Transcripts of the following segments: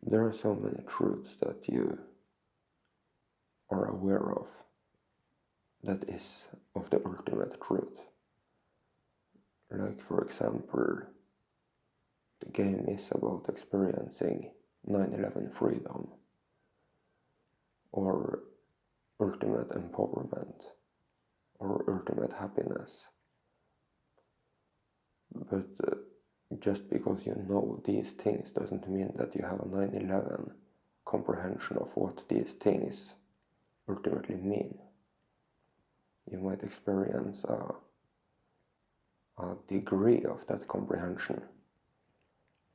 There are so many truths that you are aware of that is of the ultimate truth. Like, for example, the game is about experiencing 9/11 freedom, or ultimate empowerment, or ultimate happiness. But just because you know these things doesn't mean that you have a 9/11 comprehension of what these things ultimately mean. You might experience a degree of that comprehension.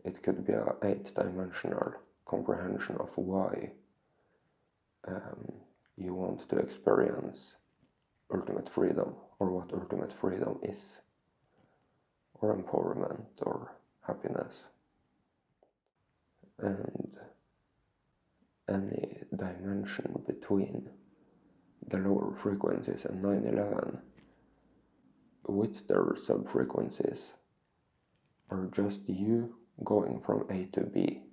It could be an 8-dimensional comprehension of why you want to experience ultimate freedom, or what ultimate freedom is, or empowerment, or happiness. And any dimension between the lower frequencies and 9/11 with their sub-frequencies are just you going from A to B,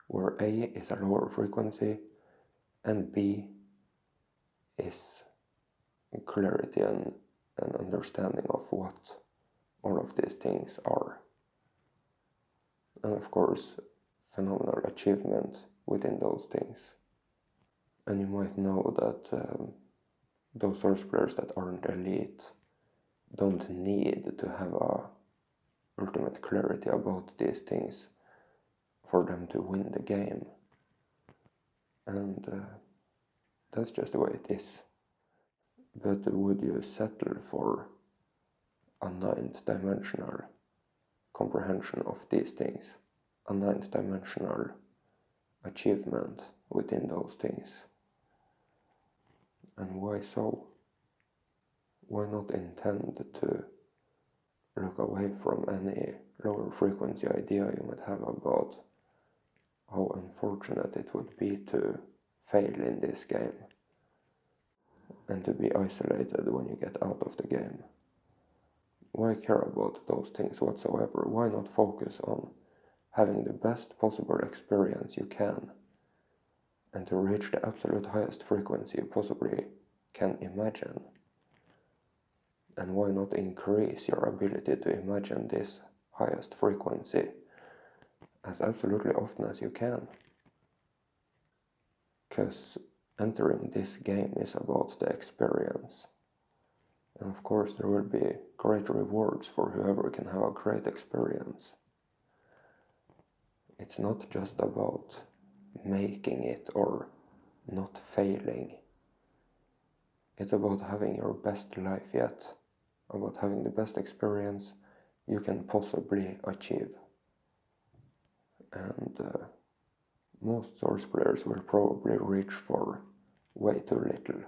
where A is a lower frequency and B is clarity and understanding of what all of these things are. And of course, phenomenal achievement within those things. And you might know that those Source players that aren't elite don't need to have a ultimate clarity about these things for them to win the game. And that's just the way it is. But would you settle for a 9th-dimensional comprehension of these things? A 9th-dimensional achievement within those things? And why so? Why not intend to look away from any lower frequency idea you might have about how unfortunate it would be to fail in this game and to be isolated when you get out of the game? Why care about those things whatsoever? Why not focus on having the best possible experience you can and to reach the absolute highest frequency you possibly can imagine? And why not increase your ability to imagine this highest frequency as absolutely often as you can? Because entering this game is about the experience. And of course there will be great rewards for whoever can have a great experience. It's not just about making it or not failing. It's about having your best life yet, about having the best experience you can possibly achieve. And most Source players will probably reach for way too little.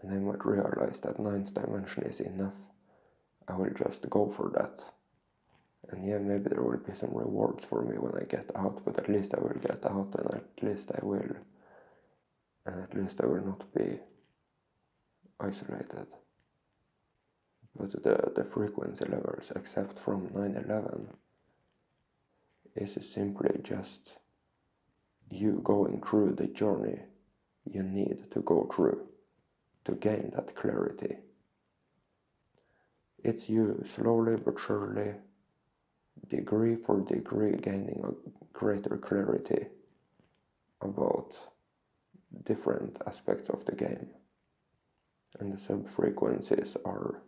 And they might realize that 9th dimension is enough. I will just go for that. And yeah, maybe there will be some rewards for me when I get out, but at least I will get out, and at least I will not be isolated. But the frequency levels, except from 9/11, is simply just you going through the journey you need to go through to gain that clarity. It's you slowly but surely, degree for degree, gaining a greater clarity about different aspects of the game. And the sub-frequencies are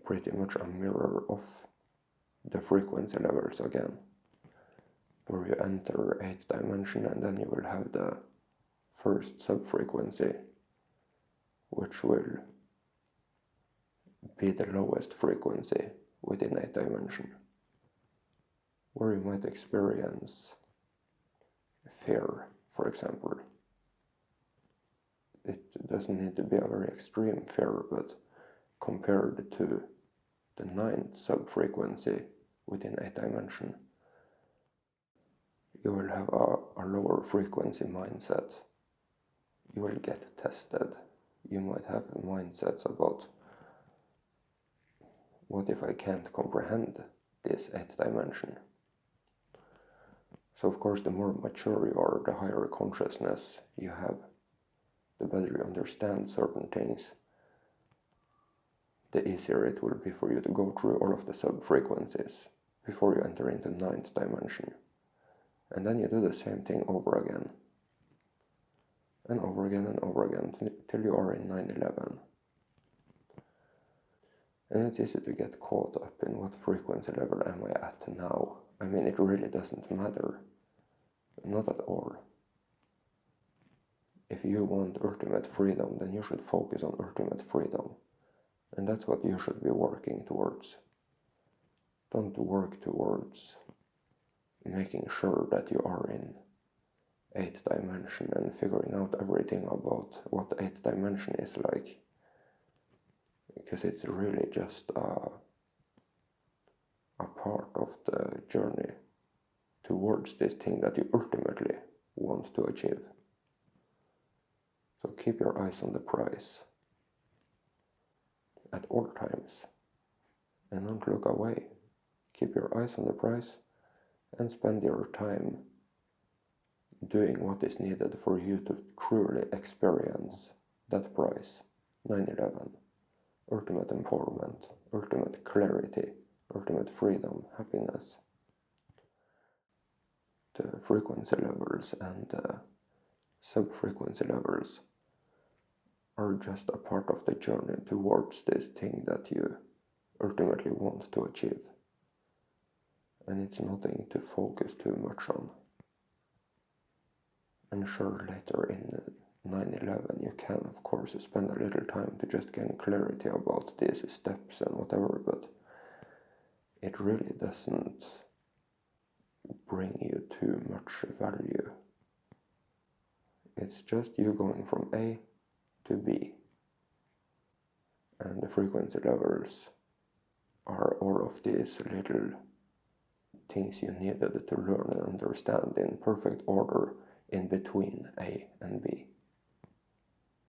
pretty much a mirror of the frequency levels again, where you enter 8th dimension and then you will have the first sub-frequency, which will be the lowest frequency within 8th dimension, where you might experience fear, for example. It doesn't need to be a very extreme fear, but compared to the 9th sub-frequency within 8th dimension, you will have a lower frequency mindset. You will get tested. You might have mindsets about, what if I can't comprehend this 8th dimension? So of course, the more mature you are, the higher consciousness you have, the better you understand certain things, the easier it will be for you to go through all of the sub-frequencies before you enter into 9th dimension. And then you do the same thing over again, and over again and over again, till you are in 911. And it's easy to get caught up in what frequency level am I at now. I mean, it really doesn't matter. Not at all. If you want ultimate freedom, then you should focus on ultimate freedom. And that's what you should be working towards. Don't work towards making sure that you are in 8th dimension and figuring out everything about what 8th dimension is like. Because it's really just a part of the journey towards this thing that you ultimately want to achieve. So keep your eyes on the prize at all times, and don't look away. Keep your eyes on the prize and spend your time doing what is needed for you to truly experience that prize. 9/11, ultimate empowerment, ultimate clarity, ultimate freedom, happiness. The frequency levels and the sub-frequency levels are just a part of the journey towards this thing that you ultimately want to achieve. And it's nothing to focus too much on. And sure, later in 9/11 you can of course spend a little time to just gain clarity about these steps and whatever, but it really doesn't bring you too much value. It's just you going from A to B, and the frequency levels are all of these little things you needed to learn and understand in perfect order in between A and B.